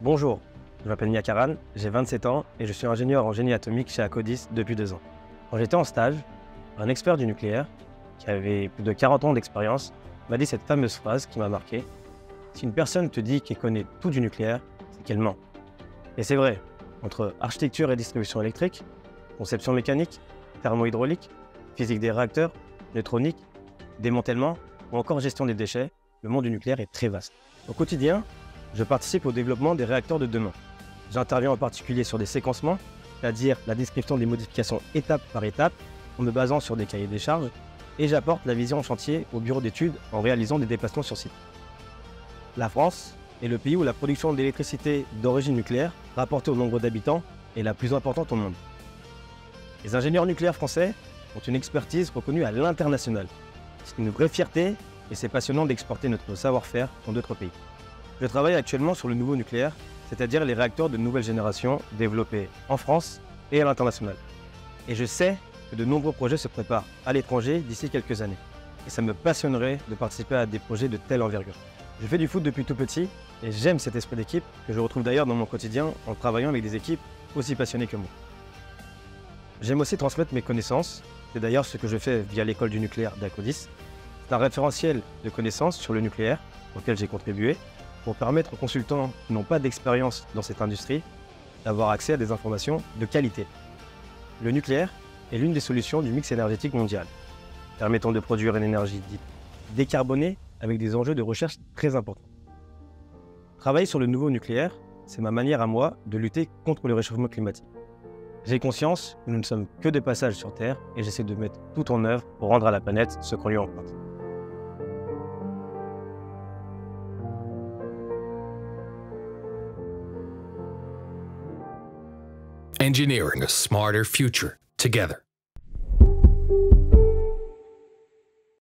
Bonjour, je m'appelle Mia Karan, j'ai 27 ans et je suis ingénieur en génie atomique chez Akkodis depuis 2 ans. Quand j'étais en stage, un expert du nucléaire, qui avait plus de 40 ans d'expérience, m'a dit cette fameuse phrase qui m'a marqué. Si une personne te dit qu'elle connaît tout du nucléaire, c'est qu'elle ment. Et c'est vrai, entre architecture et distribution électrique, conception mécanique, thermo-hydraulique, physique des réacteurs, neutronique, démantèlement ou encore gestion des déchets, le monde du nucléaire est très vaste. Au quotidien, je participe au développement des réacteurs de demain. J'interviens en particulier sur des séquencements, c'est-à-dire la description des modifications étape par étape, en me basant sur des cahiers des charges, et j'apporte la vision en chantier au bureau d'études en réalisant des déplacements sur site. La France est le pays où la production d'électricité d'origine nucléaire, rapportée au nombre d'habitants, est la plus importante au monde. Les ingénieurs nucléaires français ont une expertise reconnue à l'international. C'est une vraie fierté et c'est passionnant d'exporter notre savoir-faire dans d'autres pays. Je travaille actuellement sur le nouveau nucléaire, c'est-à-dire les réacteurs de nouvelle génération développés en France et à l'international. Et je sais que de nombreux projets se préparent à l'étranger d'ici quelques années. Et ça me passionnerait de participer à des projets de telle envergure. Je fais du foot depuis tout petit et j'aime cet esprit d'équipe que je retrouve d'ailleurs dans mon quotidien en travaillant avec des équipes aussi passionnées que moi. J'aime aussi transmettre mes connaissances, c'est d'ailleurs ce que je fais via l'école du nucléaire d'Akkodis. C'est un référentiel de connaissances sur le nucléaire auquel j'ai contribué pour permettre aux consultants qui n'ont pas d'expérience dans cette industrie d'avoir accès à des informations de qualité. Le nucléaire est l'une des solutions du mix énergétique mondial, permettant de produire une énergie dite décarbonée avec des enjeux de recherche très importants. Travailler sur le nouveau nucléaire, c'est ma manière à moi de lutter contre le réchauffement climatique. J'ai conscience que nous ne sommes que de passage sur Terre et j'essaie de mettre tout en œuvre pour rendre à la planète ce qu'on lui emprunte. Engineering a smarter future together.